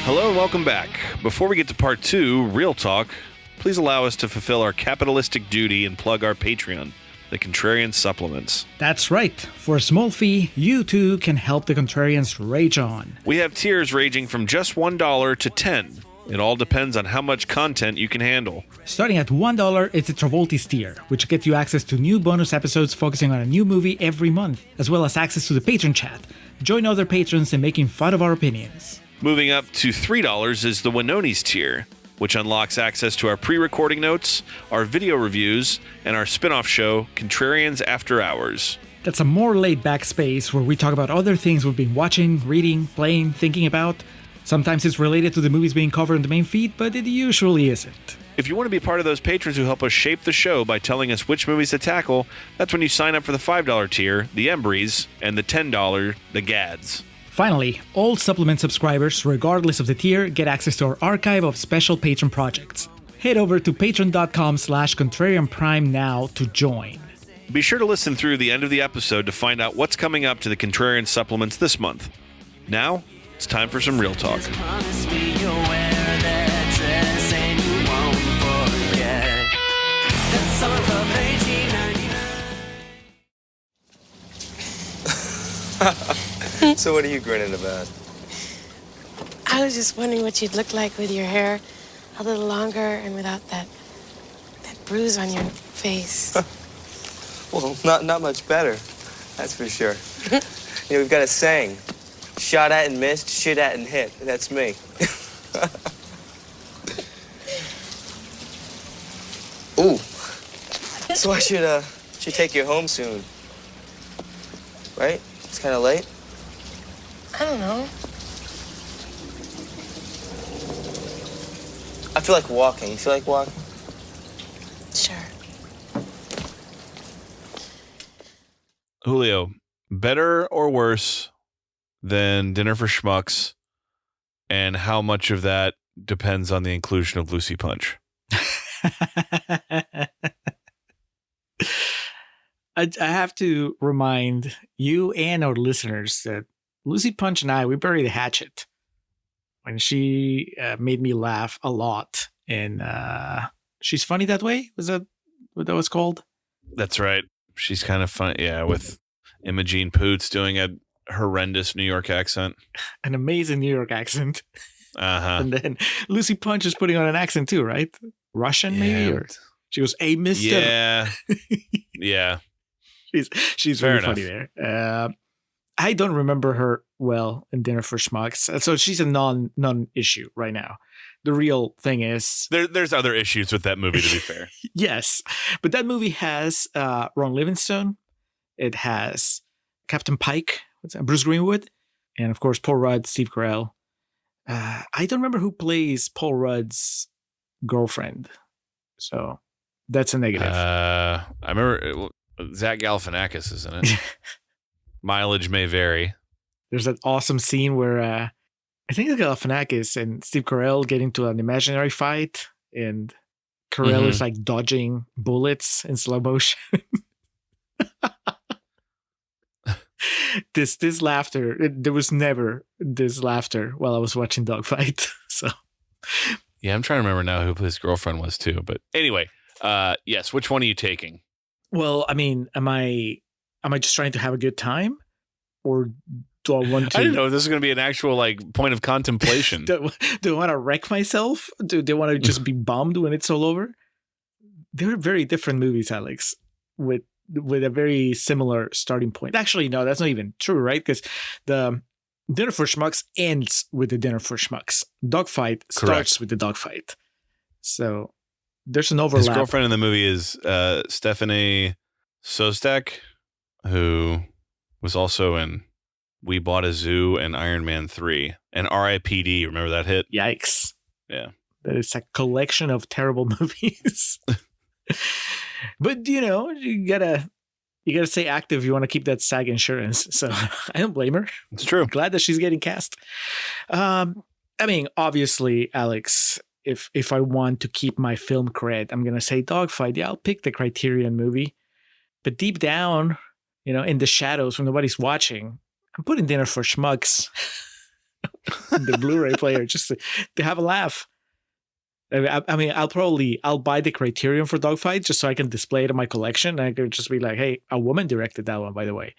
Hello and welcome back. Before we get to part 2, Real Talk, please allow us to fulfill our capitalistic duty and plug our Patreon, the Contrarian Supplements. That's right. For a small fee, you too can help the Contrarians rage on. We have tiers ranging from just $1 to $10. It all depends on how much content you can handle. Starting at $1, it's the Travoltis tier, which gets you access to new bonus episodes focusing on a new movie every month, as well as access to the patron chat. Join other patrons in making fun of our opinions. Moving up to $3 is the Winoni's tier, which unlocks access to our pre-recording notes, our video reviews, and our spin-off show, Contrarians After Hours. That's a more laid-back space where we talk about other things we've been watching, reading, playing, thinking about. Sometimes it's related to the movies being covered in the main feed, but it usually isn't. If you want to be part of those patrons who help us shape the show by telling us which movies to tackle, that's when you sign up for the $5 tier, the Embries, and the $10, the Gads. Finally, all supplement subscribers, regardless of the tier, get access to our archive of special patron projects. Head over to patreon.com/contrarianprime now to join. Be sure to listen through the end of the episode to find out what's coming up to the Contrarian Supplements this month. Now, it's time for some Real Talk. So what are you grinning about? I was just wondering what you'd look like with your hair a little longer and without that bruise on your face. Well, not much better, that's for sure. We've got a saying, shot at and missed, shit at and hit. That's me. Ooh. So I should take you home soon. Right? It's kind of late. I don't know. I feel like walking. You feel like walking? Sure. Julio, better or worse than Dinner for Schmucks, and how much of that depends on the inclusion of Lucy Punch? I have to remind you and our listeners that Lucy Punch and I, we buried the hatchet when she made me laugh a lot. And She's Funny That Way? Was that what that was called? That's right. She's kind of funny. Yeah, with Imogene Poots doing a horrendous New York accent. An amazing New York accent. Uh-huh. And then Lucy Punch is putting on an accent too, right? Russian maybe? Or she goes, "Hey, mister." Yeah. Yeah. She's very funny there. I don't remember her well in Dinner for Schmucks. So she's a non-issue right now. The real thing is... There's other issues with that movie, to be fair. Yes. But that movie has Ron Livingston. It has Captain Pike, Bruce Greenwood, and of course Paul Rudd, Steve Carell. I don't remember who plays Paul Rudd's girlfriend. So that's a negative. I remember Zach Galifianakis is in it. Mileage may vary. There's that awesome scene where I think it's Galifianakis and Steve Carell get into an imaginary fight, and Carell is like dodging bullets in slow motion. This laughter, there was never this laughter while I was watching Dogfight. So yeah, I'm trying to remember now who his girlfriend was too. But anyway, yes, which one are you taking? Well, I mean, am I just trying to have a good time, or do I want to? I didn't know if this is going to be an actual like point of contemplation. do I want to wreck myself? Do I want to just be bummed when it's all over? They're very different movies, Alex, with a very similar starting point. Actually, no, that's not even true, right? Because the Dinner for Schmucks ends with the Dinner for Schmucks. Dogfight starts with the Dogfight. So there's an overlap. His girlfriend in the movie is Stephanie Sostek, who was also in We Bought a Zoo and Iron Man 3 and R.I.P.D. Remember that hit? Yikes. Yeah. That is a collection of terrible movies. But you gotta stay active if you want to keep that SAG insurance. So I don't blame her. It's true. I'm glad that she's getting cast. I mean, obviously, Alex, if I want to keep my film cred, I'm gonna say Dogfight. Yeah, I'll pick the Criterion movie. But deep down, in the shadows when nobody's watching, I'm putting Dinner for Schmucks. the Blu-ray player just to have a laugh. I mean, I'll buy the Criterion for Dogfight just so I can display it in my collection. And I could just be like, hey, a woman directed that one, by the way.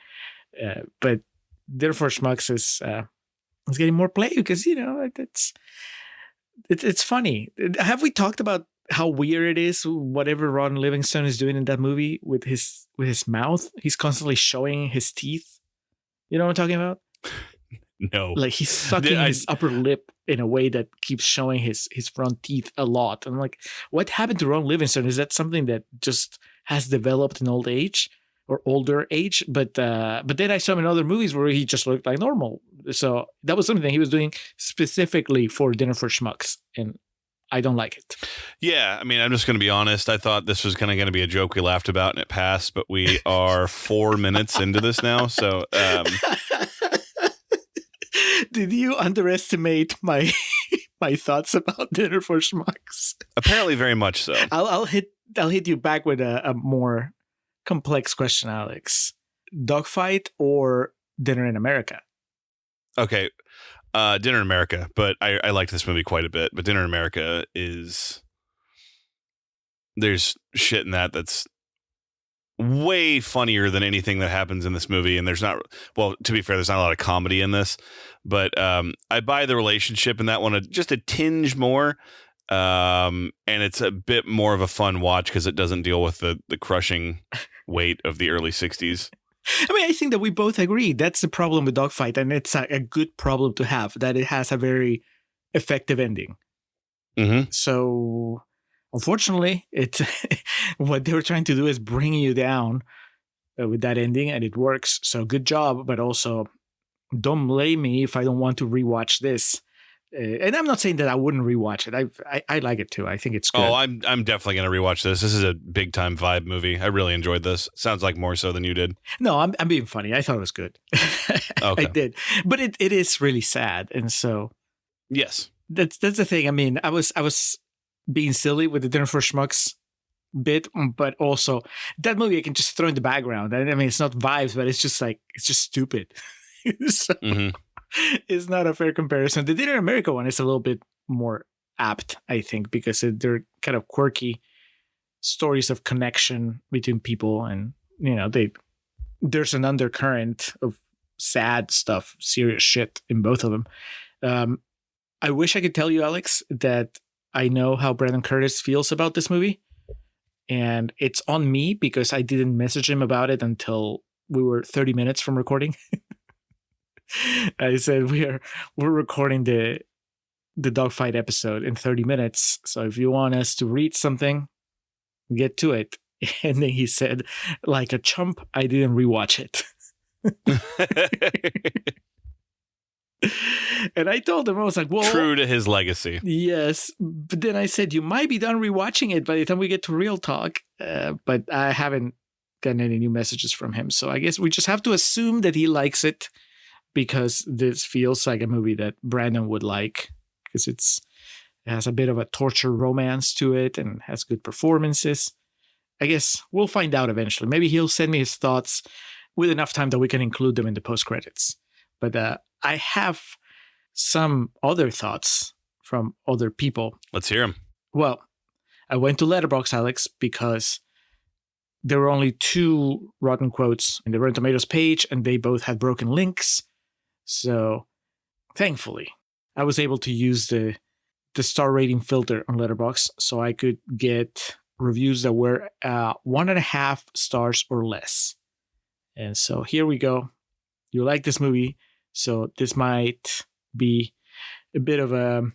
But Dinner for Schmucks is getting more play because, it's funny. Have we talked about how weird it is, whatever Ron Livingston is doing in that movie with his mouth? He's constantly showing his teeth. You know what I'm talking about? No. Like he's sucking his upper lip in a way that keeps showing his front teeth a lot. I'm like, what happened to Ron Livingston? Is that something that just has developed in old age or older age? But then I saw him in other movies where he just looked like normal. So that was something he was doing specifically for Dinner for Schmucks, and I don't like it. Yeah, I mean, I'm just going to be honest. I thought this was kind of going to be a joke we laughed about and it passed, but we are 4 minutes into this now. So, did you underestimate my thoughts about Dinner for Schmucks? Apparently, very much so. I'll hit you back with a more complex question, Alex. Dogfight or Dinner in America? Okay. Dinner in America, but I liked this movie quite a bit. But Dinner in America there's shit in that's way funnier than anything that happens in this movie. And to be fair, there's not a lot of comedy in this, but I buy the relationship in that one just a tinge more. And it's a bit more of a fun watch because it doesn't deal with the crushing weight of the early 60s. I mean, I think that we both agree that's the problem with Dogfight, and it's a good problem to have, that it has a very effective ending. Mm-hmm. So, unfortunately, what they were trying to do is bring you down with that ending, and it works. So, good job, but also don't blame me if I don't want to rewatch this. And I'm not saying that I wouldn't rewatch it. I like it too. I think it's good. Oh, I'm definitely going to rewatch this. This is a big time vibe movie. I really enjoyed this. Sounds like more so than you did. No, I'm being funny. I thought it was good. Okay. I did, but it is really sad, and so yes, that's the thing. I mean, I was being silly with the Dinner for Schmucks bit, but also that movie I can just throw in the background. I mean, it's not vibes, but it's just stupid. So, it's not a fair comparison. The Dinner in America one is a little bit more apt, I think, because they're kind of quirky stories of connection between people, and there's an undercurrent of sad stuff, serious shit in both of them. I wish I could tell you, Alex, that I know how Brandon Curtis feels about this movie, and it's on me because I didn't message him about it until we were 30 minutes from recording. I said we're recording the Dogfight episode in 30 minutes. So if you want us to read something, get to it. And then he said, like a chump, I didn't rewatch it. And I told him, I was like, well, true to his legacy. Yes. But then I said, you might be done rewatching it by the time we get to real talk. But I haven't gotten any new messages from him. So I guess we just have to assume that he likes it, because this feels like a movie that Brandon would like, because it has a bit of a torture romance to it and has good performances. I guess we'll find out eventually. Maybe he'll send me his thoughts with enough time that we can include them in the post-credits. But I have some other thoughts from other people. Let's hear them. Well, I went to Letterboxd, Alex, because there were only 2 rotten quotes in the Rotten Tomatoes page, and they both had broken links. So, thankfully, I was able to use the star rating filter on Letterboxd, so I could get reviews that were 1.5 stars or less. And so here we go. You like this movie, so this might be a bit of a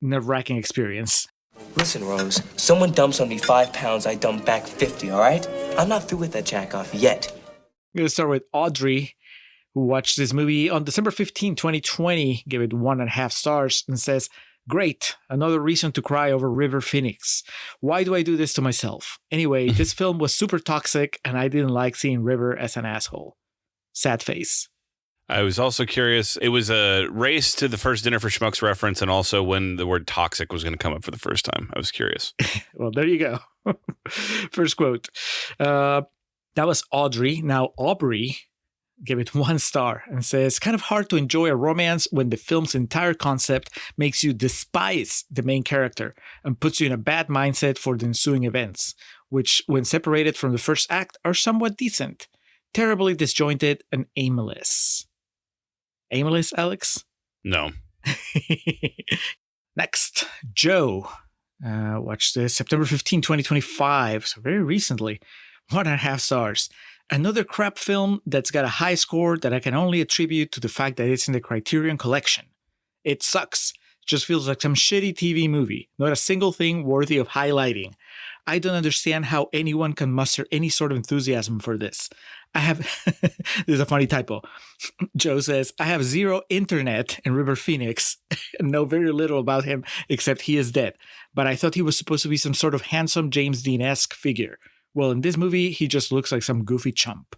nerve-wracking experience. Listen, Rose, someone dumps on me 5 pounds, I dump back 50, all right? I'm not through with that jack-off yet. I'm going to start with Audrey, who watched this movie on December 15, 2020, gave it 1.5 stars, and says, "Great, another reason to cry over River Phoenix. Why do I do this to myself? Anyway, this film was super toxic, and I didn't like seeing River as an asshole. Sad face." I was also curious. It was a race to the first Dinner for Schmucks reference, and also when the word toxic was going to come up for the first time. I was curious. Well, there you go. First quote. That was Audrey. Now, Aubrey gave it 1 star and says, kind of hard to enjoy a romance when the film's entire concept makes you despise the main character and puts you in a bad mindset for the ensuing events, which, when separated from the first act, are somewhat decent. Terribly disjointed and aimless. Aimless, Alex? No. Next, Joe. Watched this September 15, 2025, so very recently. 1.5 stars. Another crap film that's got a high score that I can only attribute to the fact that it's in the Criterion collection. It sucks. Just feels like some shitty TV movie. Not a single thing worthy of highlighting. I don't understand how anyone can muster any sort of enthusiasm for this. I have... There's a funny typo. Joe says, I have zero internet in River Phoenix and know very little about him except he is dead. But I thought he was supposed to be some sort of handsome James Dean-esque figure. Well, in this movie, he just looks like some goofy chump.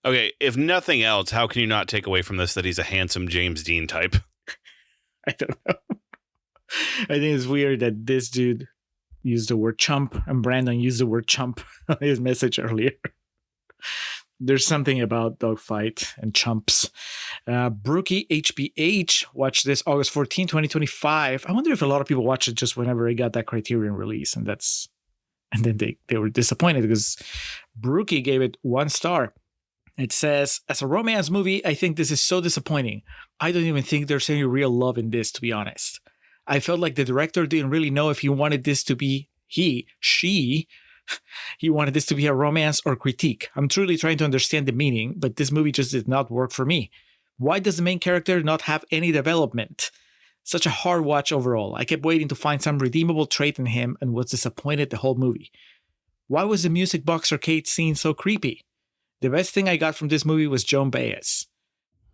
Okay, if nothing else, how can you not take away from this that he's a handsome James Dean type? I don't know. I think it's weird that this dude used the word chump and Brandon used the word chump on his message earlier. There's something about Dogfight and chumps. Brookie HBH watched this August 14, 2025. I wonder if a lot of people watched it just whenever it got that Criterion release, and then they were disappointed because Brookie gave it 1 star. It says, as a romance movie, I think this is so disappointing. I don't even think there's any real love in this, to be honest. I felt like the director didn't really know if he wanted this to be he wanted this to be a romance or critique. I'm truly trying to understand the meaning, but this movie just did not work for me. Why does the main character not have any development? Such a hard watch overall. I kept waiting to find some redeemable trait in him and was disappointed the whole movie. Why was the music box arcade scene so creepy? The best thing I got from this movie was Joan Baez.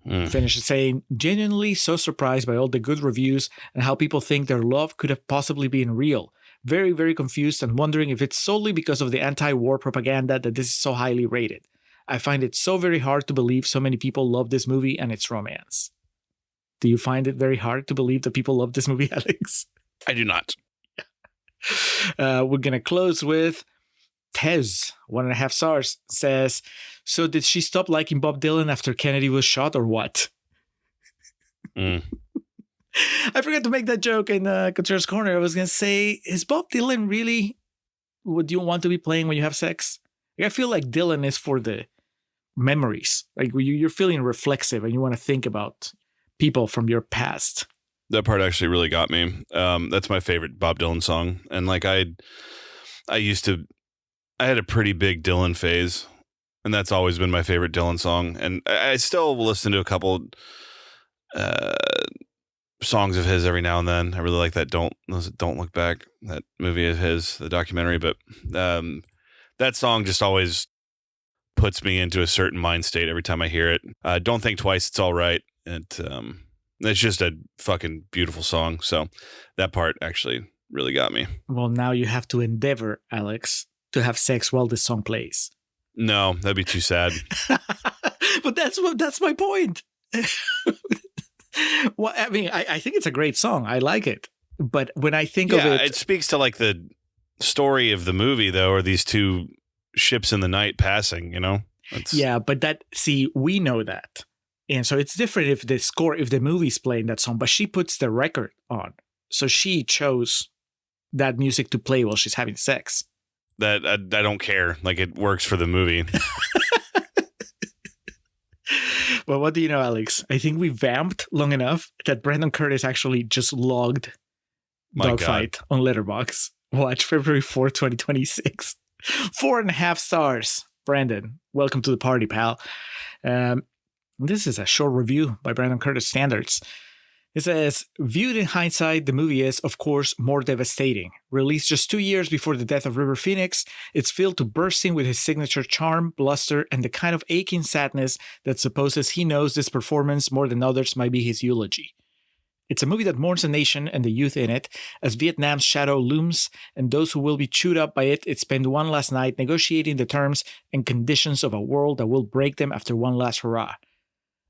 Finished saying, genuinely so surprised by all the good reviews and how people think their love could have possibly been real. Very, very confused and wondering if it's solely because of the anti-war propaganda that this is so highly rated. I find it so very hard to believe so many people love this movie and its romance. Do you find it very hard to believe that people love this movie, Alex? I do not. We're going to close with Tez, 1.5 stars, says, so did she stop liking Bob Dylan after Kennedy was shot or what? I forgot to make that joke in Couture's Corner. I was going to say, is Bob Dylan really what you want to be playing when you have sex? Like, I feel like Dylan is for the memories. Like you're feeling reflexive and you want to think about people from your past. That part actually really got me. That's my favorite Bob Dylan song. And like I had a pretty big Dylan phase, and that's always been my favorite Dylan song. And I still listen to a couple songs of his every now and then. I really like that Don't Look Back, that movie of his, the documentary. But that song just always puts me into a certain mind state every time I hear it. Don't Think Twice, It's All Right. It's just a fucking beautiful song. So that part actually really got me. Well, now you have to endeavor, Alex, to have sex while this song plays. No, that'd be too sad. But that's my point. Well, I mean, I think it's a great song. I like it. But when I think of it speaks to like the story of the movie, though, or these two ships in the night passing, you know? Yeah, but we know that. And so it's different if the movie's playing that song, but she puts the record on. So she chose that music to play while she's having sex. That I don't care. Like, it works for the movie. Well, what do you know, Alex? I think we vamped long enough that Brandon Curtis actually just logged Dogfight on Letterboxd. Watch February 4th, 2026. 4.5 stars. Brandon, welcome to the party, pal. This is a short review by Brandon Curtis standards. It says, viewed in hindsight, the movie is, of course, more devastating. Released just 2 years before the death of River Phoenix, it's filled to bursting with his signature charm, bluster, and the kind of aching sadness that supposes he knows this performance more than others might be his eulogy. It's a movie that mourns a nation and the youth in it, as Vietnam's shadow looms, and those who will be chewed up by it spend one last night negotiating the terms and conditions of a world that will break them after one last hurrah.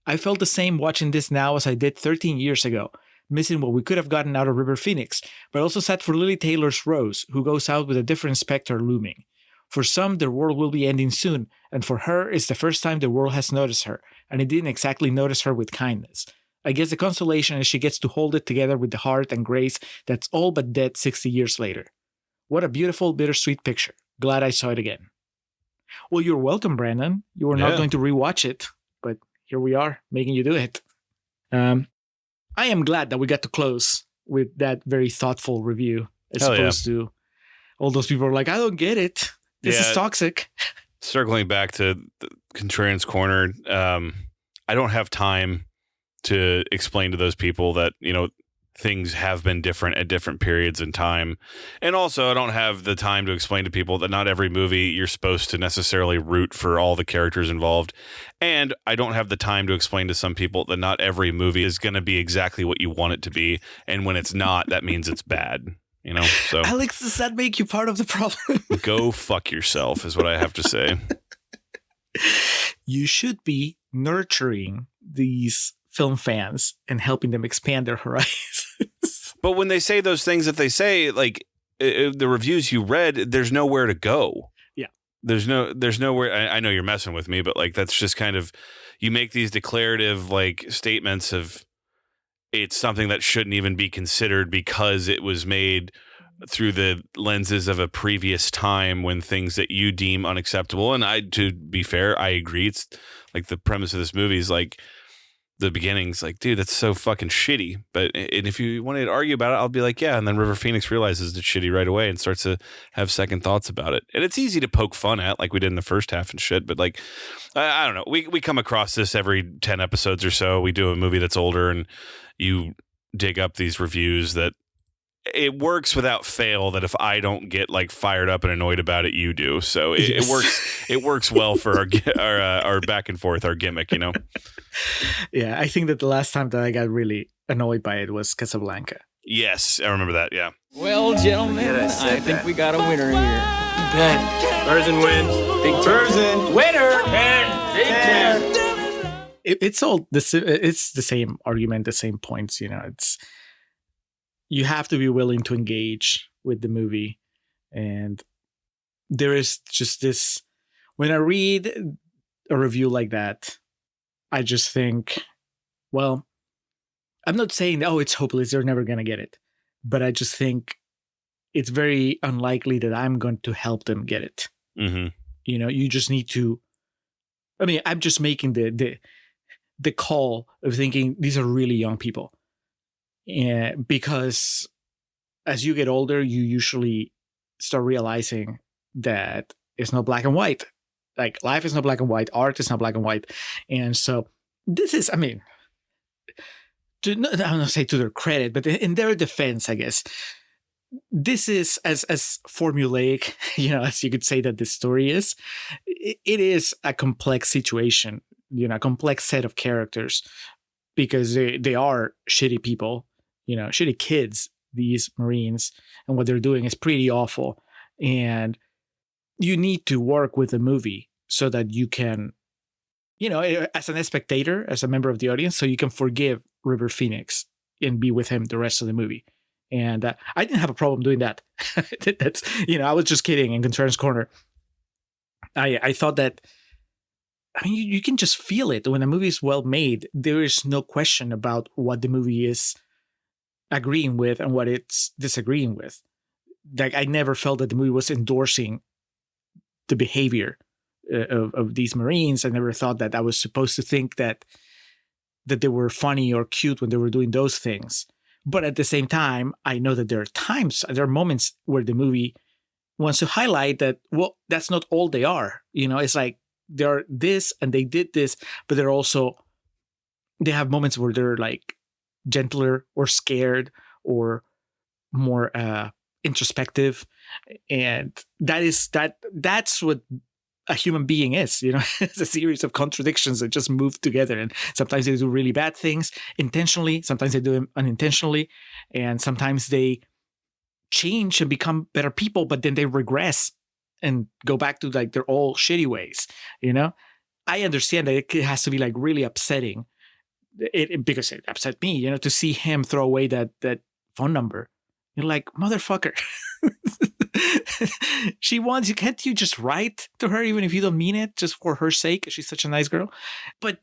I felt the same watching this now as I did 13 years ago, missing what we could have gotten out of River Phoenix, but also sad for Lily Taylor's Rose, who goes out with a different specter looming. For some, their world will be ending soon, and for her, it's the first time the world has noticed her, and I didn't exactly notice her with kindness. I guess the consolation is she gets to hold it together with the heart and grace that's all but dead 60 years later. What a beautiful, bittersweet picture. Glad I saw it again. Well, you're welcome, Brandon. You were not going to rewatch it, but here we are, making you do it. I am glad that we got to close with that very thoughtful review, as opposed to all those people are like, I don't get it. This is toxic. Circling back to the Contrarian's Corner, I don't have time to explain to those people that, things have been different at different periods in time. And also, I don't have the time to explain to people that not every movie you're supposed to necessarily root for all the characters involved. And I don't have the time to explain to some people that not every movie is going to be exactly what you want it to be. And when it's not, that means it's bad. So Alex, does that make you part of the problem? Go fuck yourself is what I have to say. You should be nurturing these film fans and helping them expand their horizons. But when they say those things that they say, like the reviews you read, there's nowhere to go. Yeah. There's nowhere. I know you're messing with me, but like, that's just kind of, you make these declarative like statements of it's something that shouldn't even be considered because it was made through the lenses of a previous time when things that you deem unacceptable. And to be fair, I agree. It's like the premise of this movie is like, the beginning's like, dude, that's so fucking shitty. And if you wanted to argue about it, I'll be like, yeah. And then River Phoenix realizes it's shitty right away and starts to have second thoughts about it. And it's easy to poke fun at, like we did in the first half and shit. But like, I don't know. We come across this every 10 episodes or so. We do a movie that's older, and you dig up these reviews that it works without fail that if I don't get like fired up and annoyed about it, you do. So it works. It works well for our back and forth, our gimmick, Yeah, I think that the last time that I got really annoyed by it was Casablanca. Yes, I remember that. Yeah. Well, gentlemen, I think we got a winner here. Bet. Berzin wins. Big Berzin. Winner! It's all it's the same argument, the same points. It's you have to be willing to engage with the movie, and there is just this. When I read a review like that, I just think, well, I'm not saying, it's hopeless, they're never going to get it. But I just think it's very unlikely that I'm going to help them get it. Mm-hmm. You just need to, I'm just making the call of thinking these are really young people. Because as you get older, you usually start realizing that it's not black and white. Like, life is not black and white. Art is not black and white. And so this is, I don't want to say to their credit, but in their defense, I guess, this is as formulaic, as you could say that this story is. It is a complex situation, a complex set of characters, because they are shitty people, shitty kids, these Marines, and what they're doing is pretty awful. And you need to work with the movie so that you can, as a spectator, as a member of the audience, so you can forgive River Phoenix and be with him the rest of the movie. And I didn't have a problem doing that. That's, I was just kidding in Contrarian's Corner. I thought that, you can just feel it when a movie is well made. There is no question about what the movie is agreeing with and what it's disagreeing with. Like, I never felt that the movie was endorsing the behavior of these Marines. I never thought that I was supposed to think that they were funny or cute when they were doing those things. But at the same time, I know that there are moments where the movie wants to highlight that, well, that's not all they are. It's like they're this and they did this, but they have moments where they're like gentler or scared or more introspective. And that's what a human being is. It's a series of contradictions that just move together, and sometimes they do really bad things intentionally, sometimes they do them unintentionally, and sometimes they change and become better people, but then they regress and go back to like their old shitty ways. I understand that it has to be like really upsetting because it upset me, to see him throw away that phone number. You're like, motherfucker. She wants you. Can't you just write to her even if you don't mean it, just for her sake? She's such a nice girl. But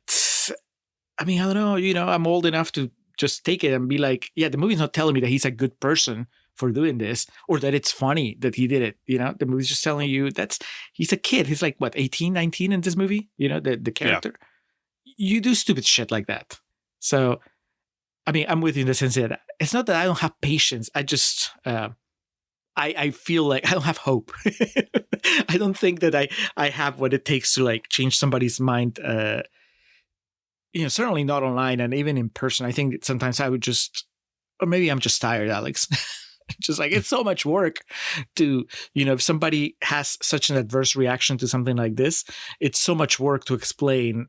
I mean, I don't know, I'm old enough to just take it and be like, yeah, the movie's not telling me that he's a good person for doing this or that it's funny that he did it. The movie's just telling you he's a kid. He's like, what, 18, 19 in this movie? The character. Yeah. You do stupid shit like that. So, I mean, I'm with you in the sense that it's not that I don't have patience. I just, I feel like I don't have hope. I don't think that I have what it takes to like change somebody's mind. Certainly not online and even in person. I think that sometimes I would just, or maybe I'm just tired, Alex. Just like, it's so much work to, if somebody has such an adverse reaction to something like this, it's so much work to explain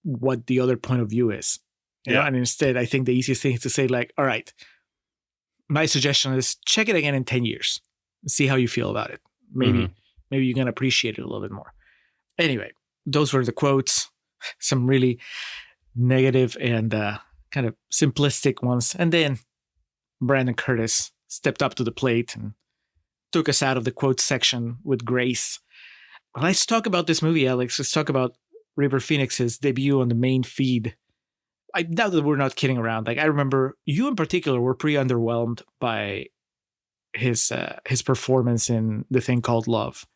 what the other point of view is. And instead, I think the easiest thing is to say like, all right, my suggestion is check it again in 10 years. See how you feel about it. Maybe you can appreciate it a little bit more. Anyway, those were the quotes. Some really negative and kind of simplistic ones. And then Brandon Curtis stepped up to the plate and took us out of the quote section with grace. Well, let's talk about this movie, Alex. Let's talk about River Phoenix's debut on the main feed. I doubt that we're not kidding around. Like, I remember you in particular were pretty underwhelmed by his performance in The Thing Called Love.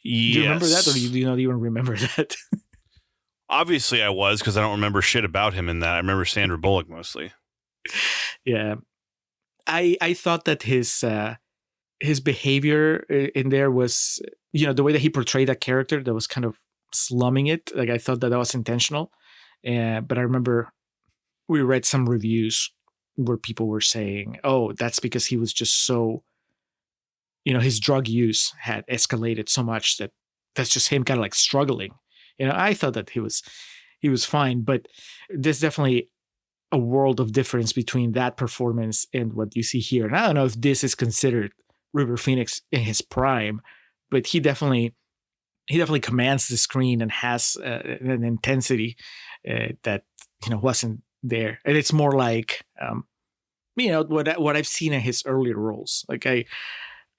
Yes. Do you remember that, or do you not even remember that? Obviously, I was, because I don't remember shit about him in that. I remember Sandra Bullock mostly. Yeah, I thought that his behavior in there was, the way that he portrayed that character, that was kind of slumming it. Like, I thought that was intentional. But I remember we read some reviews where people were saying, oh, that's because he was just so, his drug use had escalated so much that's just him kind of like struggling. I thought that he was fine, but there's definitely a world of difference between that performance and what you see here. And I don't know if this is considered River Phoenix in his prime, but he definitely commands the screen and has an intensity that wasn't there. And it's more like what I've seen in his earlier roles. Like I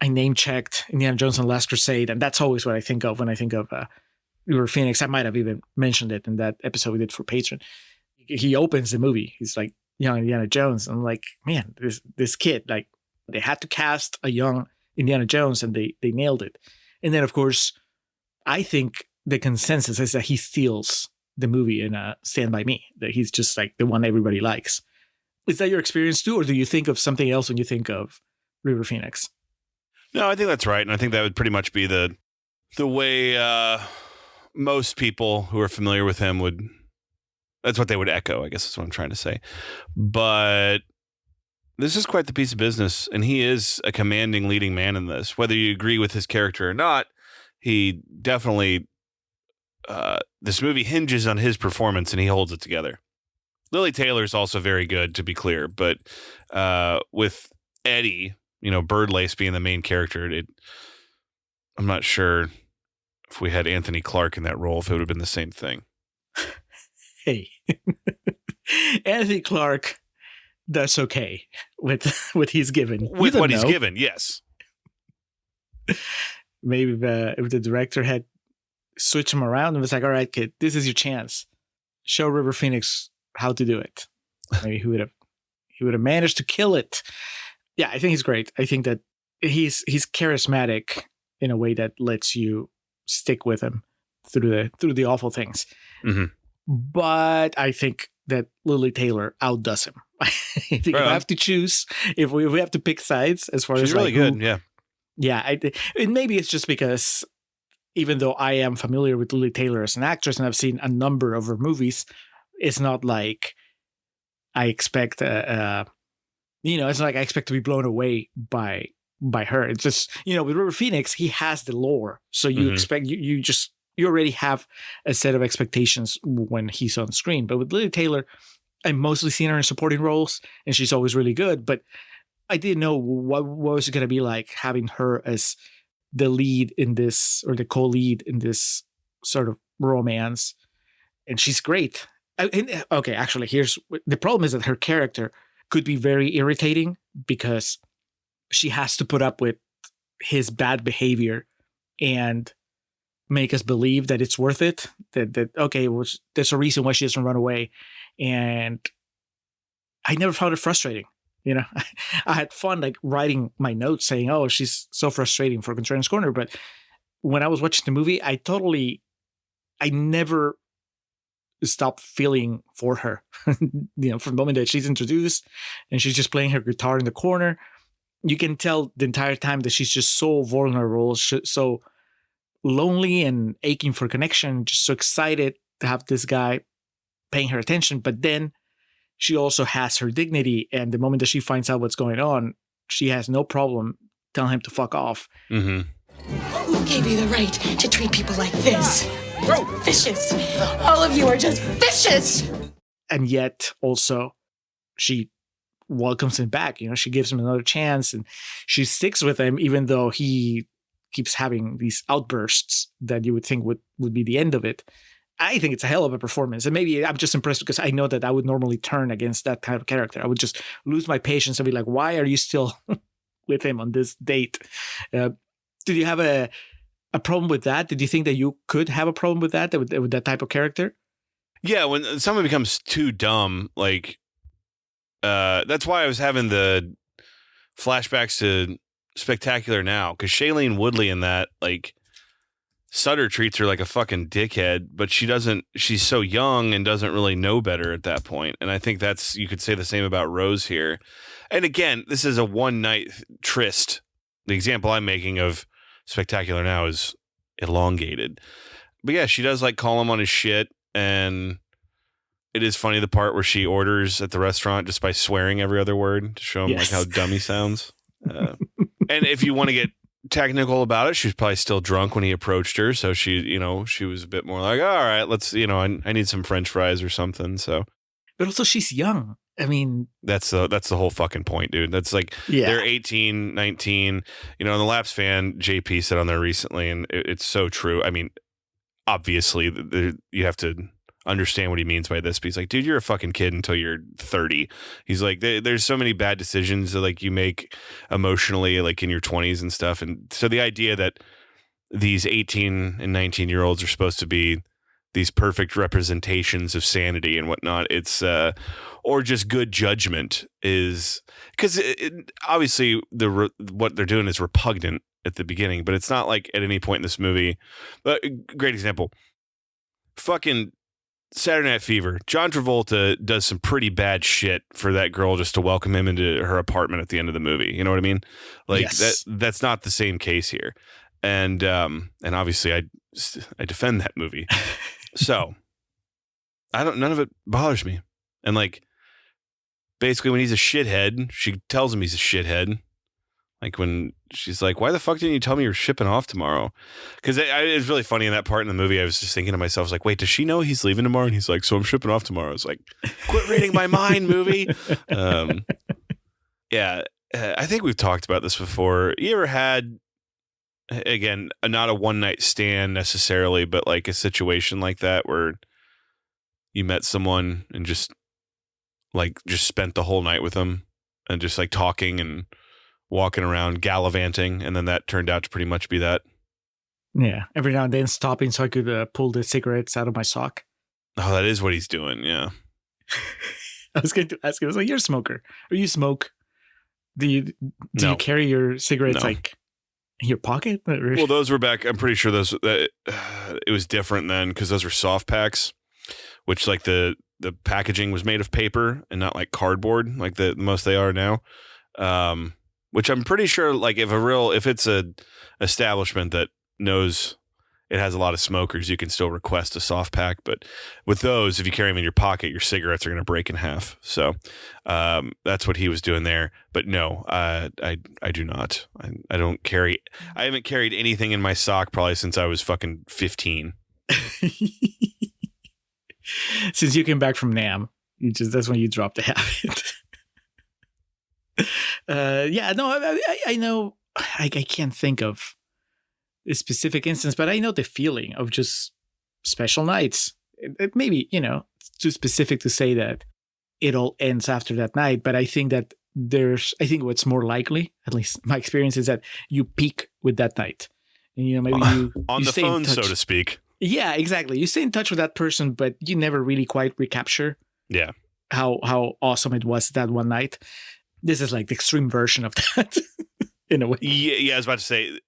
name checked Indiana Jones and Last Crusade, and that's always what I think of when I think of River Phoenix. I might have even mentioned it in that episode we did for Patreon. He opens the movie. He's like young Indiana Jones. I'm like, man, this kid, like, they had to cast a young Indiana Jones and they nailed it. And then, of course, I think the consensus is that he steals the movie in Stand By Me, that he's just like the one everybody likes. Is that your experience too, or do you think of something else when you think of River Phoenix? No, I think that's right. And I think that would pretty much be the way most people who are familiar with him would, that's what they would echo, I guess is what I'm trying to say. But this is quite the piece of business, and he is a commanding leading man in this. Whether you agree with his character or not, he definitely, this movie hinges on his performance, and he holds it together. Lily Taylor is also very good, to be clear, but with Eddie, Birdlace being the main character, I'm not sure if we had Anthony Clark in that role, if it would have been the same thing. Hey, Anthony Clark does okay with what he's given. With what he's given, yes. Maybe if the director had switched him around and was like, all right, kid, this is your chance. Show River Phoenix how to do it. Maybe he would have managed to kill it. Yeah, I think he's great. I think that he's charismatic in a way that lets you stick with him through the awful things. Mm-hmm. But I think that Lily Taylor outdoes him. I think if I have to choose, if we have to pick sides as far as she's really good, yeah. Yeah, and maybe it's just because even though I am familiar with Lily Taylor as an actress and I've seen a number of her movies, it's not like I expect it's not like I expect to be blown away by her. It's just, with River Phoenix, he has the lore, so you expect you already have a set of expectations when he's on screen. But with Lily Taylor, I've mostly seen her in supporting roles, and she's always really good. But I didn't know what was it going to be like having her as the lead in this, or the co-lead in this sort of romance. And she's great. Okay, actually, here's the problem: is that her character could be very irritating because she has to put up with his bad behavior and make us believe that it's worth it. That okay, there's a reason why she doesn't run away, and I never found it frustrating. You know, I had fun like writing my notes saying, "Oh, she's so frustrating for Contrarion's Corner." But when I was watching the movie, I never stopped feeling for her. You know, from the moment that she's introduced and she's just playing her guitar in the corner, you can tell the entire time that she's just so vulnerable, so lonely and aching for connection, just so excited to have this guy paying her attention. But then she also has her dignity, and the moment that she finds out what's going on, she has no problem telling him to fuck off. Mm-hmm. Who gave you the right to treat people like this? You're vicious. All of you are just vicious. And yet also she welcomes him back. You know, she gives him another chance, and she sticks with him even though he keeps having these outbursts that you would think would be the end of it. I think it's a hell of a performance. And maybe I'm just impressed because I know that I would normally turn against that kind of character. I would just lose my patience and be like, why are you still with him on this date? Did you have a problem with that? Did you think that you could have a problem with that type of character? Yeah, when someone becomes too dumb, like that's why I was having the flashbacks to Spectacular Now, because Shailene Woodley in that, like, Sutter treats her like a fucking dickhead, but she's so young and doesn't really know better at that point. And I think you could say the same about Rose here. And again, this is a one night tryst. The example I'm making of Spectacular Now is elongated. But yeah, she does like call him on his shit. And it is funny the part where she orders at the restaurant just by swearing every other word to show him like how dumb he sounds. And if you want to get technical about it, she was probably still drunk when he approached her, so she was a bit more like, all right, let's, I need some French fries or something. So, but also she's young. I mean, that's the whole fucking point, dude. That's like, they're 18, 19. And the Laps fan JP said on there recently, and it's so true. I mean, obviously you have to understand what he means by this, but he's like, dude, you're a fucking kid until you're 30. He's like, there's so many bad decisions that like you make emotionally, like in your 20s and stuff. And so the idea that these 18 and 19-year-olds are supposed to be these perfect representations of sanity and whatnot, it's or just good judgment, is because obviously what they're doing is repugnant at the beginning, but it's not like at any point in this movie. Great example, fucking Saturday Night Fever. John Travolta does some pretty bad shit for that girl just to welcome him into her apartment at the end of the movie. You know what I mean? Like, yes. That's not the same case here. And obviously I defend that movie. So none of it bothers me. And like, basically when he's a shithead, she tells him he's a shithead. Like when she's like, why the fuck didn't you tell me you're shipping off tomorrow? Because it was really funny in that part in the movie. I was just thinking to myself, I was like, wait, does she know he's leaving tomorrow? And he's like, so I'm shipping off tomorrow. I was like, quit reading my mind, movie. Yeah, I think we've talked about this before. You ever had, again, not a one night stand necessarily, but like a situation like that where you met someone and just spent the whole night with them and just like talking and walking around gallivanting, and then that turned out to pretty much be that. Yeah, every now and then stopping so I could pull the cigarettes out of my sock. Oh, that is what he's doing, yeah. I was going to ask you, I was like, you're a smoker. Or you smoke? Do you carry your cigarettes like in your pocket? Well, those were back, I'm pretty sure it was different then, because those were soft packs, which like the packaging was made of paper and not like cardboard like the most they are now. Which I'm pretty sure, like, if it's a establishment that knows it has a lot of smokers, you can still request a soft pack. But with those, if you carry them in your pocket, your cigarettes are going to break in half. So that's what he was doing there. But no, I do not. I don't carry. I haven't carried anything in my sock probably since I was fucking 15. Since you came back from NAMM, that's when you dropped the habit. I know I can't think of a specific instance, but I know the feeling of just special nights. It maybe, it's too specific to say that it all ends after that night, but I think that I think what's more likely, at least my experience, is that you peak with that night. And, maybe you on you the stay in phone, so touch. to speak. Yeah, exactly. You stay in touch with that person, but you never really quite recapture Yeah. how awesome it was that one night. This is like the extreme version of that in a way. Yeah, I was about to say,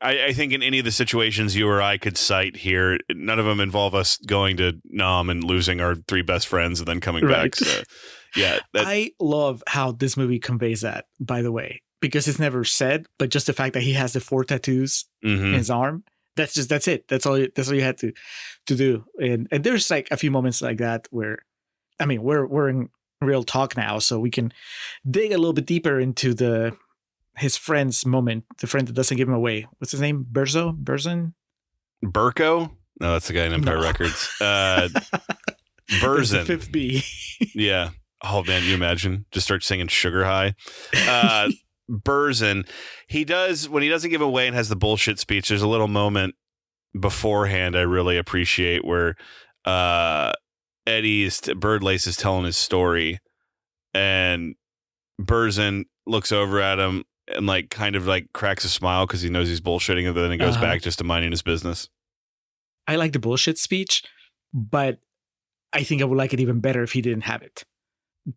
I think in any of the situations you or I could cite here, none of them involve us going to Nam and losing our 3 best friends and then coming Right. back. So, yeah. I love how this movie conveys that, by the way, because it's never said, but just the fact that he has the 4 tattoos in his arm, that's it. That's all you had to do. And there's like a few moments like that where, I mean, we're in real talk now, so we can dig a little bit deeper into his friend's moment, the friend that doesn't give him away. What's his name? Burzin? Burko? No, that's the guy in Empire Records. Burzin. The 5th B. Yeah. Oh, man, you imagine? Just start singing Sugar High. Burzin. When he doesn't give away and has the bullshit speech, there's a little moment beforehand I really appreciate where Birdlace is telling his story, and Burzin looks over at him and like kind of like cracks a smile because he knows he's bullshitting, and then he goes back just to minding his business. I like the bullshit speech, but I think I would like it even better if he didn't have it,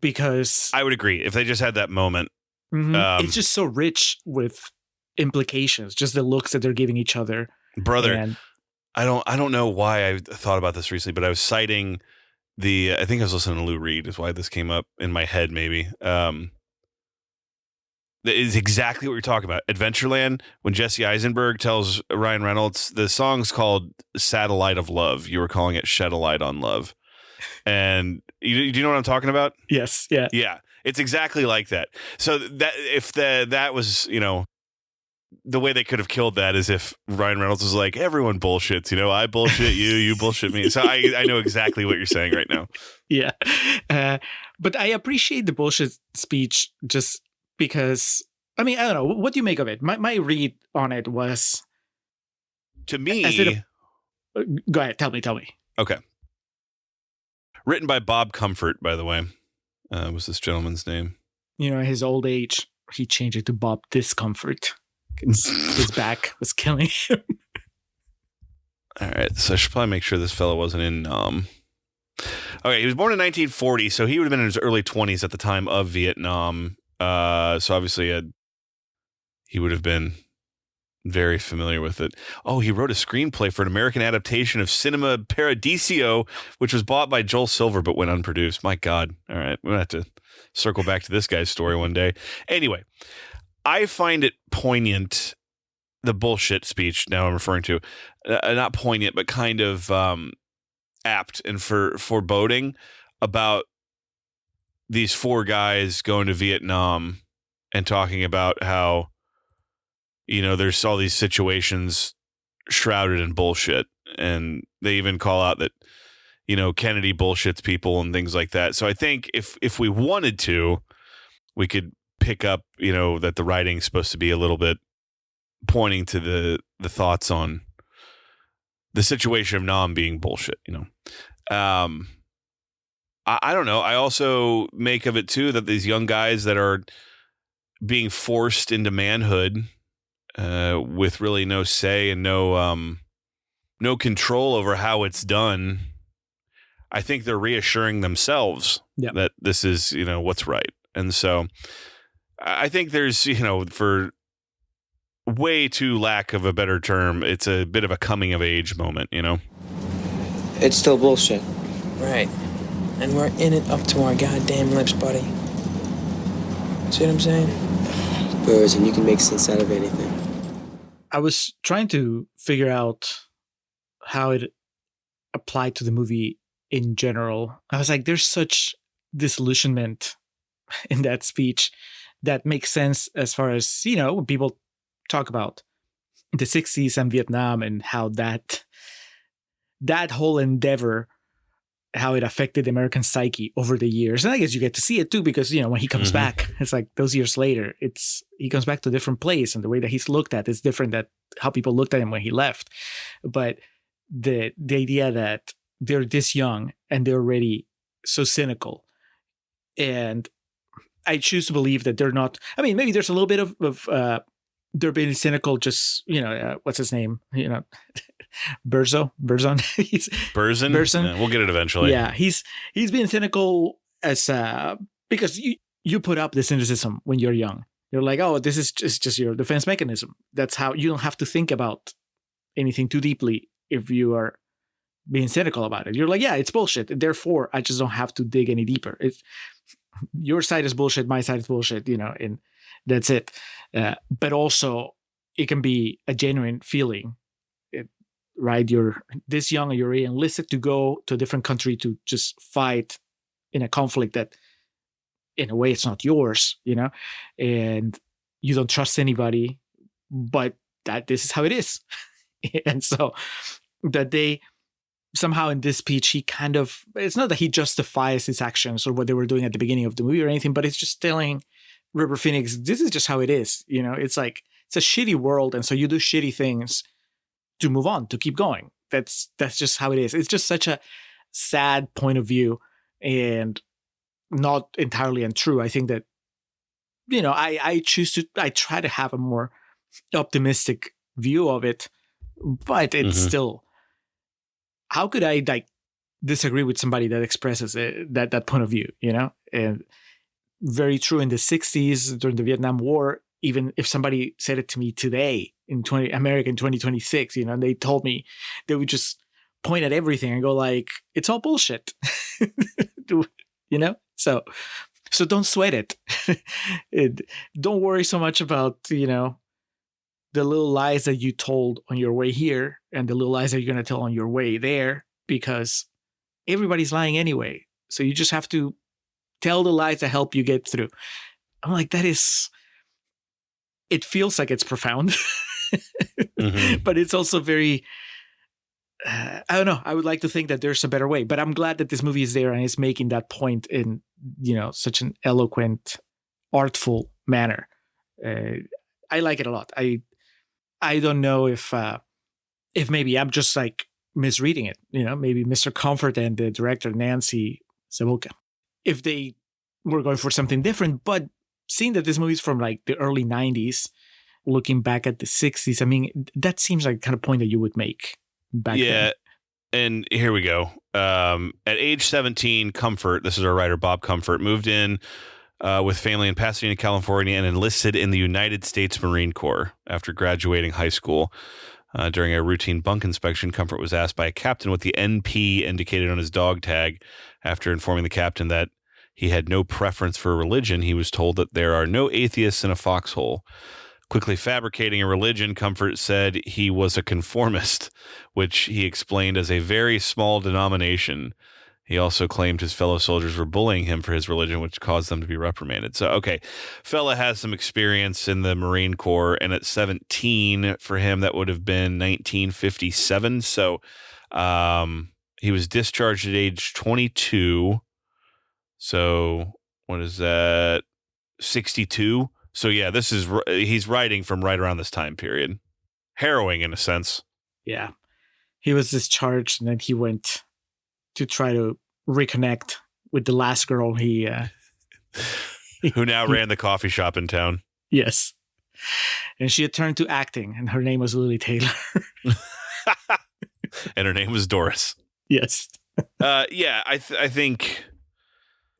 because I would agree if they just had that moment. It's just so rich with implications, just the looks that they're giving each other. Brother, and I don't know why I thought about this recently, but I was citing I think I was listening to Lou Reed is why this came up in my head. Maybe that is exactly what you're talking about. Adventureland, when Jesse Eisenberg tells Ryan Reynolds, the song's called Satellite of Love. You were calling it Shed a Light on Love. And do you know what I'm talking about? Yes. Yeah. Yeah. It's exactly like that. So that if that was, the way they could have killed that is if Ryan Reynolds was like, everyone bullshits, I bullshit you, you bullshit me. So I know exactly what you're saying right now. Yeah. But I appreciate the bullshit speech just because, I mean, I don't know. What do you make of it? My read on it was, to me, go ahead. Tell me. Okay. Written by Bob Comfort, by the way, was this gentleman's name. His old age, he changed it to Bob Discomfort. His back was killing him. All right, so I should probably make sure this fellow wasn't in Okay, he was born in 1940, so he would have been in his early 20s at the time of Vietnam. So obviously he would have been very familiar with it. Oh, he wrote a screenplay for an American adaptation of Cinema Paradiso, which was bought by Joel Silver but went unproduced. My God. All right, we're going to have to circle back to this guy's story one day. Anyway, I find it poignant, the bullshit speech now I'm referring to. Not poignant, but kind of apt and foreboding about these 4 guys going to Vietnam and talking about how, there's all these situations shrouded in bullshit. And they even call out that, Kennedy bullshits people and things like that. So I think if we wanted to, we could pick up, that the writing's supposed to be a little bit pointing to the thoughts on the situation of Nam being bullshit, I don't know. I also make of it too that these young guys that are being forced into manhood with really no say and no control over how it's done. I think they're reassuring themselves that this is, what's right. And so I think there's, for way too lack of a better term, it's a bit of a coming of age moment, It's still bullshit. Right. And we're in it up to our goddamn lips, buddy. See what I'm saying? Burrs, and you can make sense out of anything. I was trying to figure out how it applied to the movie in general. I was like, there's such disillusionment in that speech that makes sense as far as, when people talk about the 60s and Vietnam and how that whole endeavor, how it affected the American psyche over the years. And I guess you get to see it too, because, when he comes back, it's like those years later, he comes back to a different place, and the way that he's looked at is different than how people looked at him when he left. But the idea that they're this young and they're already so cynical, and I choose to believe that they're not. I mean, maybe there's a little bit of they're being cynical. Just what's his name? Burzon. He's Burzon. Burzon. Yeah, we'll get it eventually. Yeah, he's being cynical as because you put up the cynicism when you're young. You're like, oh, this is just your defense mechanism. That's how you don't have to think about anything too deeply if you are being cynical about it. You're like, yeah, it's bullshit. Therefore, I just don't have to dig any deeper. It's your side is bullshit, my side is bullshit, and that's it. But also, it can be a genuine feeling, right? You're this young and you're enlisted to go to a different country to just fight in a conflict that, in a way, it's not yours, and you don't trust anybody, but that this is how it is. And so that they somehow in this speech, he kind of, it's not that he justifies his actions or what they were doing at the beginning of the movie or anything, but it's just telling River Phoenix, this is just how it is. It's like, it's a shitty world. And so you do shitty things to move on, to keep going. That's just how it is. It's just such a sad point of view and not entirely untrue. I think that, I try to have a more optimistic view of it, but it's still, how could I disagree with somebody that expresses that point of view, and very true in the 60s during the Vietnam War. Even if somebody said it to me today in America in 2026, and they told me, they would just point at everything and go like, it's all bullshit, So don't sweat it. Don't worry so much about, the little lies that you told on your way here and the little lies that you're going to tell on your way there, because everybody's lying anyway. So you just have to tell the lies that help you get through. I'm like, it feels like it's profound, but it's also very, I don't know. I would like to think that there's a better way, but I'm glad that this movie is there and is making that point in, such an eloquent, artful manner. I like it a lot. I don't know if maybe I'm just like misreading it, maybe Mr. Comfort and the director, Nancy Savoca, if they were going for something different, but seeing that this movie is from like the early 90s, looking back at the 60s, I mean, that seems like the kind of point that you would make back then. And here we go. At age 17, Comfort, this is our writer, Bob Comfort, moved in with family in Pasadena, California, and enlisted in the United States Marine Corps after graduating high school. During a routine bunk inspection, Comfort was asked by a captain what the NP indicated on his dog tag. After informing the captain that he had no preference for religion, he was told that there are no atheists in a foxhole. Quickly fabricating a religion, Comfort said he was a conformist, which he explained as a very small denomination. He also claimed his fellow soldiers were bullying him for his religion, which caused them to be reprimanded. So, okay, fella has some experience in the Marine Corps, and at 17, for him, that would have been 1957. So he was discharged at age 22. So what is that? 62. So yeah, he's writing from right around this time period. Harrowing in a sense. Yeah. He was discharged and then he went to try to reconnect with the last girl who now ran the coffee shop in town. Yes. And she had turned to acting and her name was Lily Taylor. And her name was Doris. Yes. Yeah, I think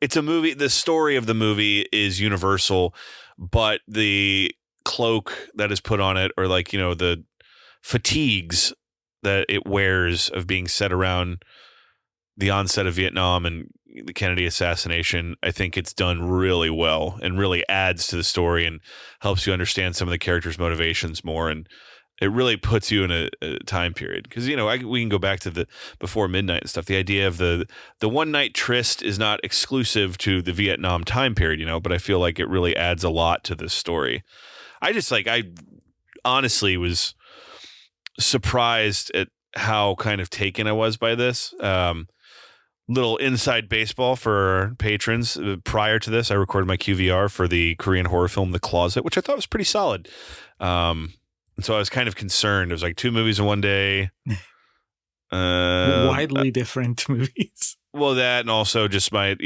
it's a movie. The story of the movie is universal, but the cloak that is put on it, or like, the fatigues that it wears of being set around the onset of Vietnam and the Kennedy assassination, I think it's done really well and really adds to the story and helps you understand some of the characters' motivations more. And it really puts you in a time period. Because, we can go back to the before midnight and stuff. The idea of the one night tryst is not exclusive to the Vietnam time period, but I feel like it really adds a lot to this story. I honestly was surprised at how kind of taken I was by this. Little inside baseball for patrons. Prior to this, I recorded my QVR for the Korean horror film The Closet, which I thought was pretty solid. And so I was kind of concerned. It was like 2 movies in one day. Widely different movies. Well, that, and also just my,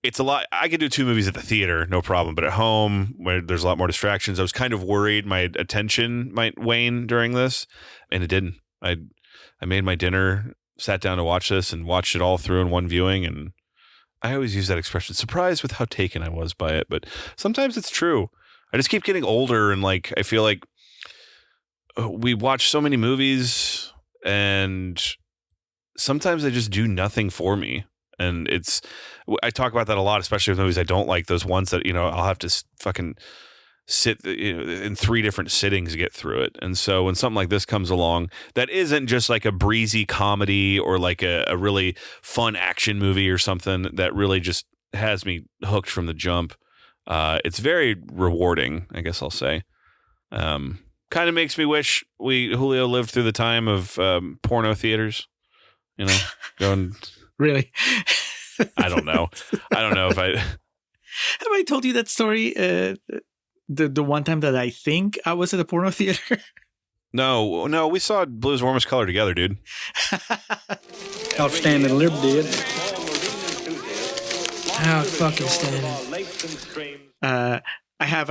it's a lot. I could do 2 movies at the theater, no problem. But at home, where there's a lot more distractions, I was kind of worried my attention might wane during this, and it didn't. I made my dinner, sat down to watch this, and watched it all through in one viewing. And I always use that expression, surprised with how taken I was by it. But sometimes it's true. I just keep getting older, and like I feel like we watch so many movies, and sometimes they just do nothing for me. And I talk about that a lot, especially with movies I don't like, those ones that, I'll have to fucking sit in 3 different sittings to get through it. And so when something like this comes along, that isn't just like a breezy comedy or like a really fun action movie or something that really just has me hooked from the jump. It's very rewarding, I guess I'll say. Kind of makes me wish Julio lived through the time of porno theaters, going... Really? I don't know. I don't know if I... Have I told you that story? The one time that I think I was at a porno theater? No, we saw Blue's Warmest Color together, dude. Outstanding Lib did. Outstanding. I have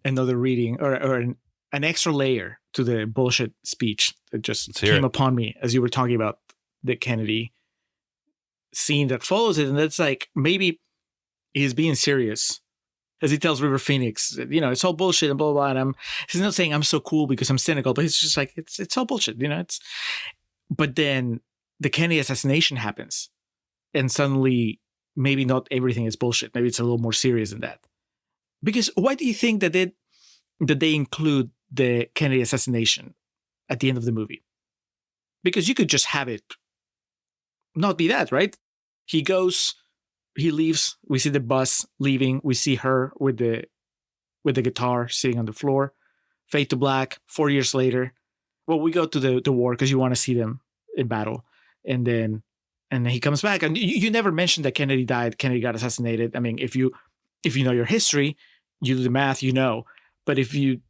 another reading or an extra layer to the bullshit speech that just came upon me as you were talking about the Kennedy scene that follows it. And that's like, maybe he's being serious as he tells River Phoenix, it's all bullshit and blah, blah, blah. And he's not saying I'm so cool because I'm cynical, but it's just like, it's all bullshit, but then the Kennedy assassination happens and suddenly maybe not everything is bullshit. Maybe it's a little more serious than that. Because why do you think that they include the Kennedy assassination at the end of the movie? Because you could just have it not be that, right? He leaves, we see the bus leaving, we see her with the guitar sitting on the floor, fade to black, 4 years later. Well, we go to the war because you want to see them in battle. And then he comes back. And you never mentioned that Kennedy died, Kennedy got assassinated. I mean, if you know your history, you do the math, But if you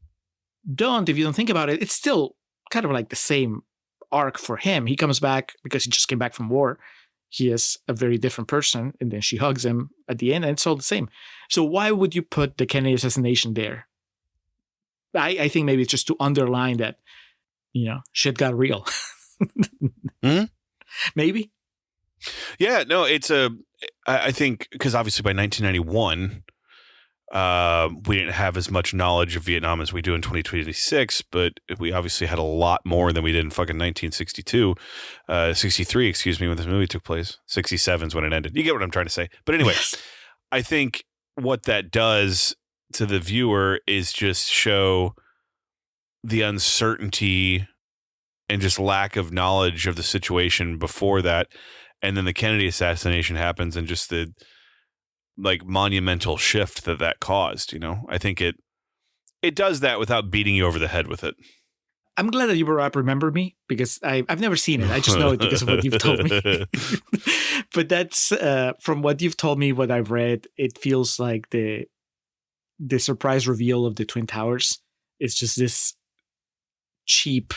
don't think about it, it's still kind of like the same arc for him. He comes back because he just came back from war. He is a very different person, and then she hugs him at the end, and it's all the same. So why would you put the Kennedy assassination there? I think maybe it's just to underline that, shit got real. Maybe. Yeah, no, I think because obviously by 1991, we didn't have as much knowledge of Vietnam as we do in 2026, but we obviously had a lot more than we did in fucking 63, excuse me, when this movie took place. 67 is when it ended. You get what I'm trying to say. But anyway, I think what that does to the viewer is just show the uncertainty and just lack of knowledge of the situation before that. And then the Kennedy assassination happens and just the like monumental shift that caused, I think it does that without beating you over the head with it. I'm glad that you brought up Remember Me because I've never seen it. I just know it because of what you've told me. But that's from what you've told me, what I've read, it feels like the surprise reveal of the Twin Towers is just this cheap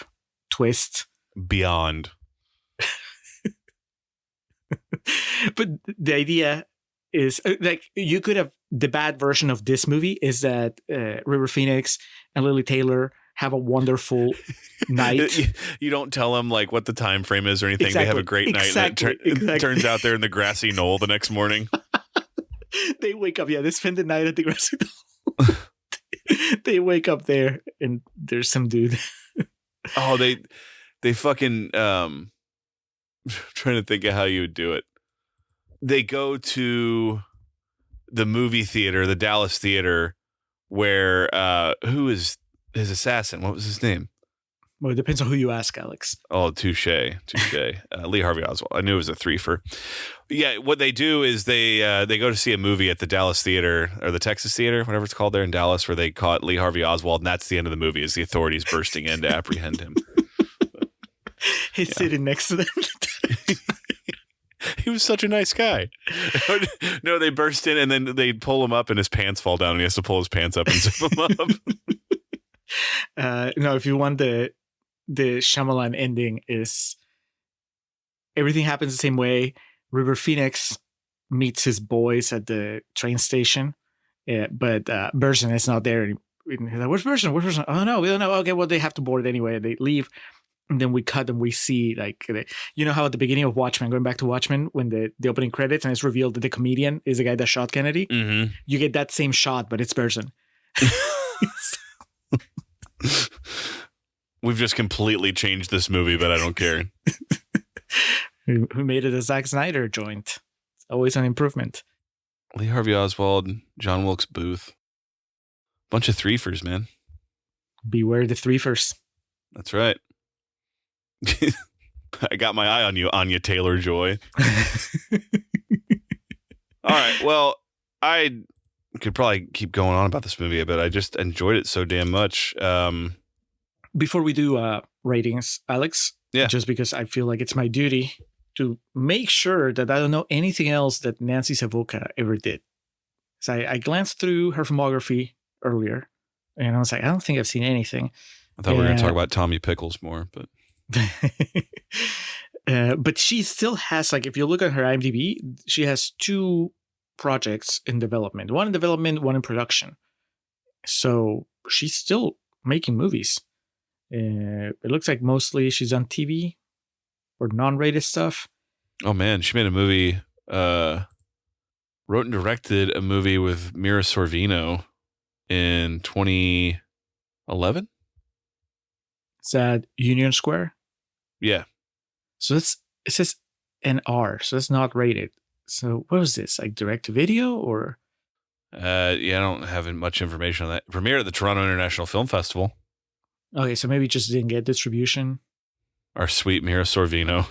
twist. Beyond. But the idea is like you could have the bad version of this movie is that River Phoenix and Lily Taylor have a wonderful night. You don't tell them like what the time frame is or anything. Exactly. They have a great night. Exactly. And it turns out they're in the grassy knoll the next morning. They wake up. Yeah, they spend the night at the grassy knoll. They wake up there and there's some dude. Oh, they fucking trying to think of how you would do it. They go to the movie theater, the Dallas theater, where who is his assassin? What was his name? Well, it depends on who you ask, Alex. Oh, touche. Lee Harvey Oswald. I knew it was a threefer. Yeah, what they do is they go to see a movie at the Dallas theater or the Texas theater, whatever it's called there in Dallas, where they caught Lee Harvey Oswald, and that's the end of the movie. Is the authorities bursting in to apprehend him? He's sitting next to them. He was such a nice guy. No, they burst in and then they pull him up and his pants fall down and he has to pull his pants up and zip them up. No, if you want the Shyamalan ending is everything happens the same way. River Phoenix meets his boys at the train station, but Burson is not there. And he's like, where's Burson? Where's Burson? Oh, no, we don't know. Okay, well, they have to board anyway. They leave. And then we cut and we see, like, you know how at the beginning of Watchmen, going back to Watchmen, when the opening credits and it's revealed that the comedian is the guy that shot Kennedy, you get that same shot, but it's Burson. We've just completely changed this movie, but I don't care. Who made it a Zack Snyder joint? It's always an improvement. Lee Harvey Oswald, John Wilkes Booth. Bunch of threefers, man. Beware the threefers. That's right. I got my eye on you, Anya Taylor-Joy. All right. Well, I could probably keep going on about this movie, but I just enjoyed it so damn much. Before we do ratings, Alex, just because I feel like it's my duty to make sure that I don't know anything else that Nancy Savoca ever did. So I glanced through her filmography earlier, and I was like, I don't think I've seen anything. I thought we were going to talk about Tommy Pickles more, but... but she still has, like, if you look at her IMDb, she has 2 projects in development. One in development, one in production. So she's still making movies. It looks like mostly she's on TV or non-rated stuff. Oh man, she made a movie, wrote and directed a movie with Mira Sorvino in 2011. Is that Union Square? Yeah. So it says NR, so it's not rated. So what was this, like direct to video or? Yeah, I don't have much information on that. Premiered at the Toronto International Film Festival. Okay, so maybe it just didn't get distribution. Our sweet Mira Sorvino.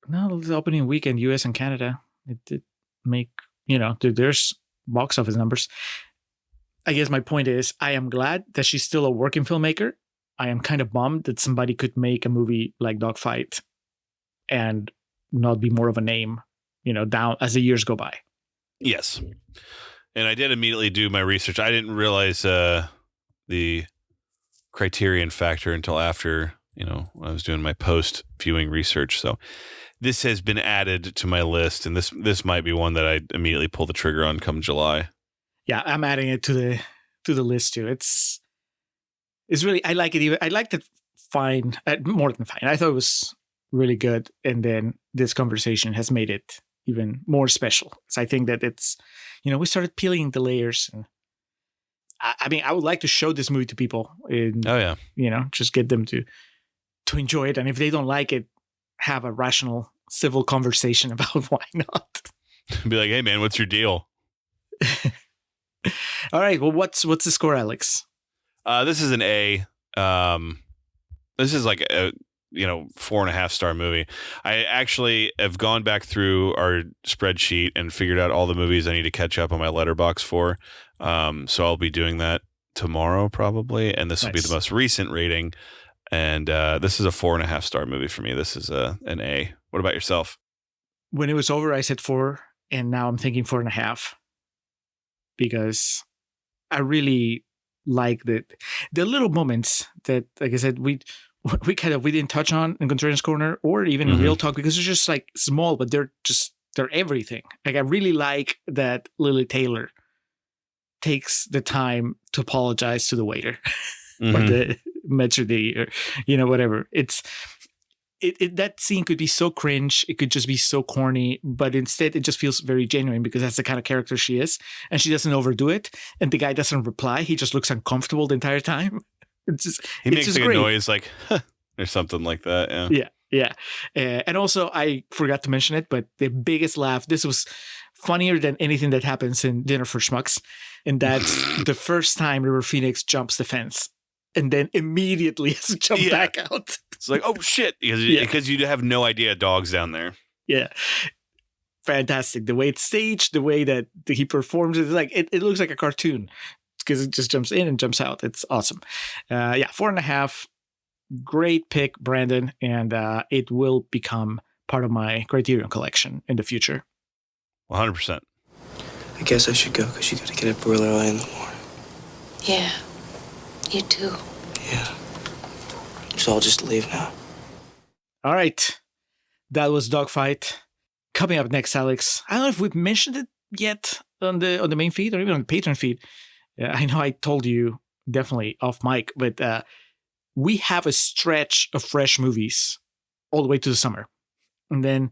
No, the opening weekend, US and Canada. It did make, there's box office numbers. I guess my point is, I am glad that she's still a working filmmaker. I am kind of bummed that somebody could make a movie like Dogfight and not be more of a name, down as the years go by. Yes. And I did immediately do my research. I didn't realize the Criterion factor until after, when I was doing my post-viewing research. So this has been added to my list, and this might be one that I immediately pull the trigger on come July. Yeah, I'm adding it to the list too. It's really, I like it. I liked it fine, more than fine. I thought it was really good. And then this conversation has made it even more special. So I think that it's, we started peeling the layers. And I would like to show this movie to people. And, just get them to enjoy it. And if they don't like it, have a rational, civil conversation about why not. Be like, hey man, what's your deal? All right. Well, what's the score, Alex? This is an A. This is like a 4.5 star movie. I actually have gone back through our spreadsheet and figured out all the movies I need to catch up on my letterbox for. So I'll be doing that tomorrow probably, and this will be the most recent rating. And this is a 4.5 star movie for me. This is an A. What about yourself? When it was over, I said 4, and now I'm thinking 4.5 because I really like the little moments that, like I said, we didn't touch on in Contrarian's Corner or even in Real Talk because it's just like small, but they're everything. Like I really like that Lily Taylor takes the time to apologize to the waiter or the maitre d' or whatever. That scene could be so cringe. It could just be so corny, but instead it just feels very genuine because that's the kind of character she is, and she doesn't overdo it. And the guy doesn't reply; he just looks uncomfortable the entire time. He makes like a noise like or something like that. Yeah. And also, I forgot to mention it, but the biggest laugh. This was funnier than anything that happens in Dinner for Schmucks, and that's the first time River Phoenix jumps the fence. And then immediately has to jump back out. It's like, oh shit, because you have no idea a dog's down there. Yeah. Fantastic. The way it's staged, the way that he performs, it's like it looks like a cartoon because it just jumps in and jumps out. It's awesome. 4.5. Great pick, Brandon. And it will become part of my Criterion collection in the future. 100%. I guess I should go because you got to get up real early in the morning. Yeah. You too. Yeah. So I'll just leave now. All right. That was Dogfight. coming up next, Alex, I don't know if we've mentioned it yet on the main feed or even on the Patreon feed. I know I told you definitely off mic, but we have a stretch of fresh movies all the way to the summer. And then,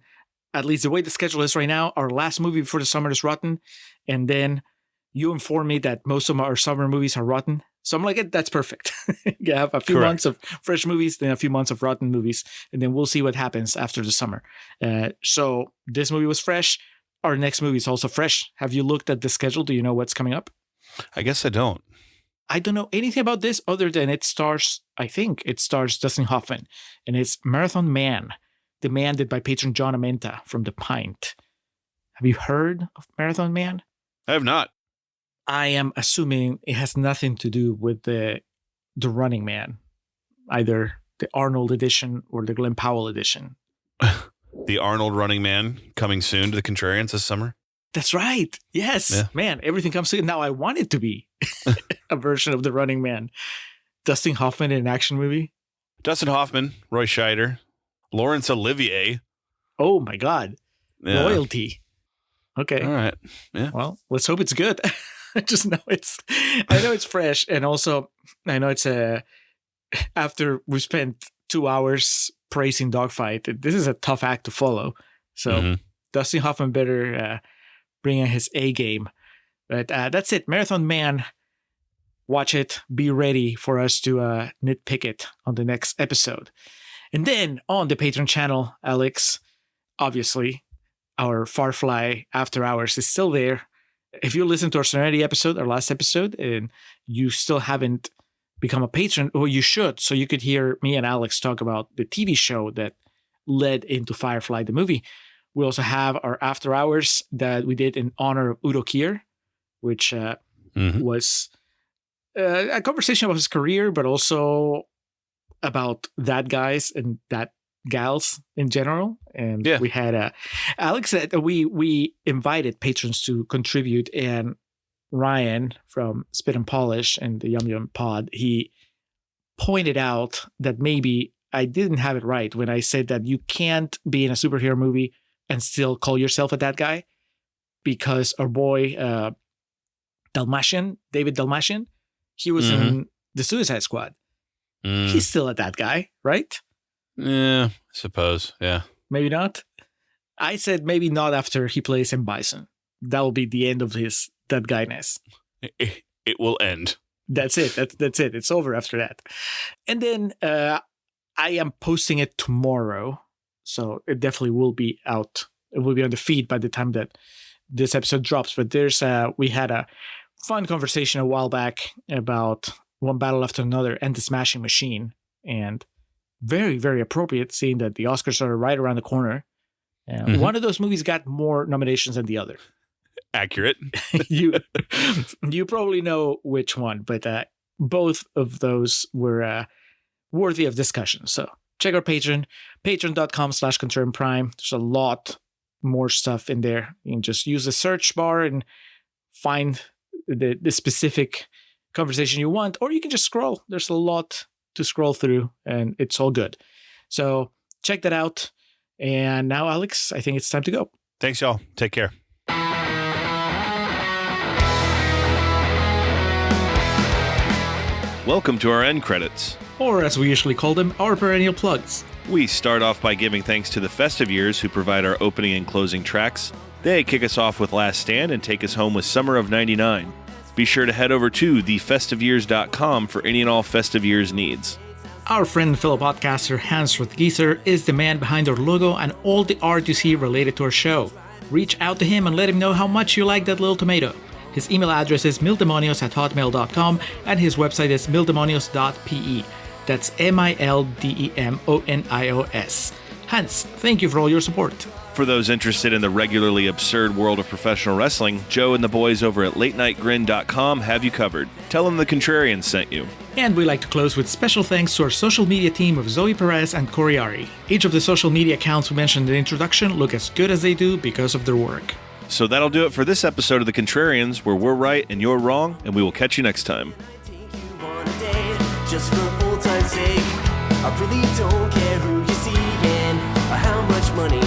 at least the way the schedule is right now, our last movie before the summer is rotten. And then you inform me that most of our summer movies are rotten. So I'm like, that's perfect. You have a few months of fresh movies, then a few months of rotten movies, and then we'll see what happens after the summer. So this movie was fresh. Our next movie is also fresh. Have you looked at the schedule? Do you know what's coming up? I guess I don't. I don't know anything about this other than I think it stars Dustin Hoffman, and it's Marathon Man, demanded by patron John Amenta from The Pint. Have you heard of Marathon Man? I have not. I am assuming it has nothing to do with the Running Man, either the Arnold edition or the Glenn Powell edition. The Arnold Running Man coming soon to the Contrarians this summer. That's right. Yes. Yeah. Man, everything comes to now. I want it to be a version of the Running Man. Dustin Hoffman in an action movie. Dustin Hoffman, Roy Scheider, Laurence Olivier. Oh my God. Yeah. Royalty. Okay. All right. Yeah. Well, let's hope it's good. I just know I know it's fresh. And also I know it's after we spent 2 hours praising Dogfight, this is a tough act to follow. So Dustin Hoffman better bring in his A game. But that's it. Marathon Man. Watch it. Be ready for us to nitpick it on the next episode. And then on the Patreon channel, Alex, obviously, our Farfly After Hours is still there. If you listen to our Serenity episode, our last episode, and you still haven't become a patron, or you should, so you could hear me and Alex talk about the TV show that led into Firefly, the movie. We also have our After Hours that we did in honor of Udo Kier, which was a conversation about his career, but also about that guys and that gals in general. And we had Alex said we invited patrons to contribute, and Ryan from Spit and Polish and the Yum Yum Pod, he pointed out that maybe I didn't have it right when I said that you can't be in a superhero movie and still call yourself a that guy, because our boy David Dalmatian, he was in the Suicide Squad. He's still a that guy, right? Yeah, I suppose. Yeah. Maybe not. I said maybe not after he plays M. Bison. That will be the end of his that guyness. It will end. That's it. That's it. It's over after that. And then I am posting it tomorrow. So it definitely will be out. It will be on the feed by the time that this episode drops. But we had a fun conversation a while back about One Battle After Another and The Smashing Machine. And very, very appropriate, seeing that the Oscars are right around the corner. One of those movies got more nominations than the other. Accurate. You probably know which one, but both of those were worthy of discussion. So check our Patreon, patreon.com/Contrarian Prime. There's a lot more stuff in there. You can just use the search bar and find the specific conversation you want, or you can just scroll. There's a lot to scroll through, and it's all good. So check that out. And now, Alex, I think it's time to go. Thanks, y'all. Take care. Welcome to our end credits. Or as we usually call them, our perennial plugs. We start off by giving thanks to the Festive Years, who provide our opening and closing tracks. They kick us off with Last Stand and take us home with Summer of '99. Be sure to head over to thefestiveyears.com for any and all Festive Years needs. Our friend and fellow podcaster Hans Rothgieser is the man behind our logo and all the art you see related to our show. Reach out to him and let him know how much you like that little tomato. His email address is mildemonios@hotmail.com and his website is mildemonios.pe. That's MILDEMONIOS. Hans, thank you for all your support. For those interested in the regularly absurd world of professional wrestling, Joe and the boys over at latenightgrin.com have you covered. Tell them the Contrarians sent you. And we like to close with special thanks to our social media team of Zoe Perez and Coriari. Each of the social media accounts we mentioned in the introduction look as good as they do because of their work. So that'll do it for this episode of The Contrarians, where we're right and you're wrong, and we will catch you next time. Just for old time's sake, I really don't care who you see and how much money